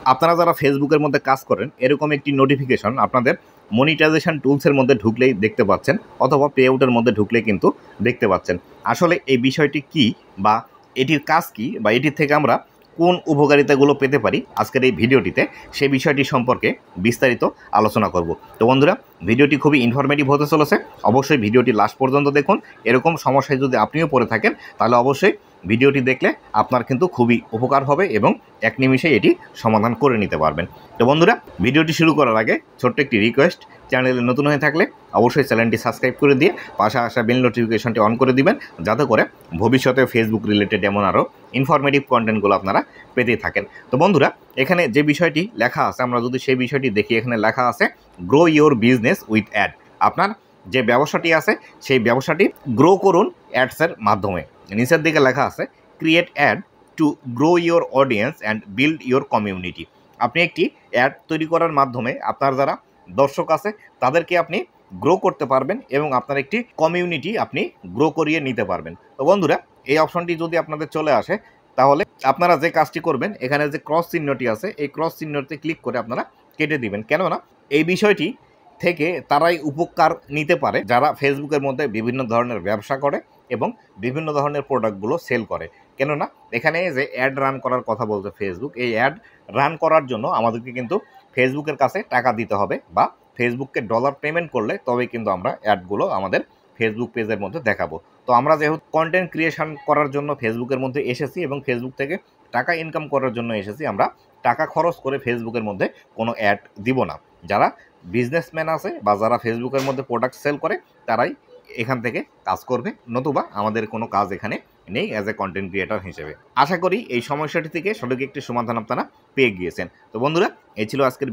আপনারা যারা ফেসবুকের মধ্যে কাজ করেন এরকম একটি নোটিফিকেশন আপনাদের মনিটাইজেশন টুলসের মধ্যে ঢুকলেই দেখতে পাচ্ছেন, অথবা পে আউটের মধ্যে ঢুকলেই কিন্তু দেখতে পাচ্ছেন। আসলে এই বিষয়টি কি বা এটির কাজ কি বা এটির থেকে আমরা কোন উপকারিতাগুলো পেতে পারি আজকের এই ভিডিওটিতে, সেই বিষয়টি সম্পর্কে বিস্তারিত আলোচনা করব। তো বন্ধুরা, ভিডিওটি খুবই ইনফরমেটিভ হতে চলেছে, অবশ্যই ভিডিওটি লাস্ট পর্যন্ত দেখুন। এরকম সমস্যায় যদি আপনিও পড়ে থাকেন তাহলে অবশ্যই ভিডিওটি দেখলে আপনার কিন্তু খুবই উপকার হবে এবং এক নিমিষে এটি সমাধান করে নিতে পারবেন। তো বন্ধুরা, ভিডিওটি শুরু করার আগে ছোট্ট একটি রিকোয়েস্ট, চ্যানেলে নতুন হয়ে থাকলে অবশ্যই চ্যানেলটি সাবস্ক্রাইব করে দিয়ে পাশে আসা বেল নোটিফিকেশনটি অন করে দিবেন, যাতে করে ভবিষ্যতে ফেসবুক রিলেটেড এমন আরও ইনফরমেটিভ কন্টেন্টগুলো আপনারা পেতেই থাকেন। তো বন্ধুরা, এখানে যে বিষয়টি লেখা আছে আমরা যদি সেই বিষয়টি দেখি, এখানে লেখা আছে grow your business with ad. আপনার যে ব্যবসাটি আছে সেই ব্যবসাটি গ্রো করুন অ্যাডসের মাধ্যমে। নিচের দিকে লেখা আছে create ad to grow your audience and build your community. আপনি একটি অ্যাড তৈরি করার মাধ্যমে আপনার যারা দর্শক আছে তাদেরকে আপনি গ্রো করতে পারবেন এবং আপনার একটি কমিউনিটি আপনি গ্রো করিয়ে নিতে পারবেন। তো বন্ধুরা, এই অপশনটি যদি আপনাদের চলে আসে তাহলে আপনারা যে কাজটি করবেন, এখানে যে ক্রস চিহ্নটি আছে এই ক্রস চিহ্নটি ক্লিক করে আপনারা কেটে দিবেন। কেননা এই বিষয়টি থেকে তারাই উপকার নিতে পারে যারা ফেসবুকের মধ্যে বিভিন্ন ধরনের ব্যবসা করে এবং বিভিন্ন ধরনের প্রোডাক্টগুলো সেল করে। কেননা এখানে যে অ্যাড রান করার কথা বলছে ফেসবুক, এই অ্যাড রান করার জন্য আমাদেরকে কিন্তু ফেসবুকের কাছে টাকা দিতে হবে বা ফেসবুককে ডলার পেমেন্ট করলে তবেই কিন্তু আমরা অ্যাডগুলো আমাদের ফেসবুক পেজের মধ্যে দেখাবো। তো আমরা যেহেতু কন্টেন্ট ক্রিয়েশন করার জন্য ফেসবুকের মধ্যে এসেছি এবং ফেসবুক থেকে টাকা ইনকাম করার জন্য এসেছি, আমরা টাকা খরচ করে ফেসবুকের মধ্যে কোনো অ্যাড দিব না। যারা বিজনেসম্যান আছে বা যারা ফেসবুকের মধ্যে প্রোডাক্ট সেল করে তারাই এখান থেকে কাজ করবে, নতুবা আমাদের কোনো কাজ এখানে নেই অ্যাজ এ কন্টেন্ট ক্রিয়েটর হিসেবে। আশা করি এই সমস্যাটি থেকে সঠিক একটি সমাধান আপনারা পেয়ে গিয়েছেন। তো বন্ধুরা, এই ছিল আজকের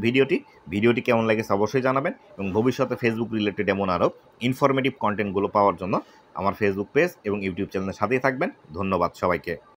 ভিডিওটি কেমন লেগেছে অবশ্যই জানাবেন এবং ভবিষ্যতে ফেসবুক রিলেটেড এমন আরও ইনফরমেটিভ কন্টেন্টগুলো পাওয়ার জন্য আমার ফেসবুক পেজ এবং ইউটিউব চ্যানেলের সাথেই থাকবেন। ধন্যবাদ সবাইকে।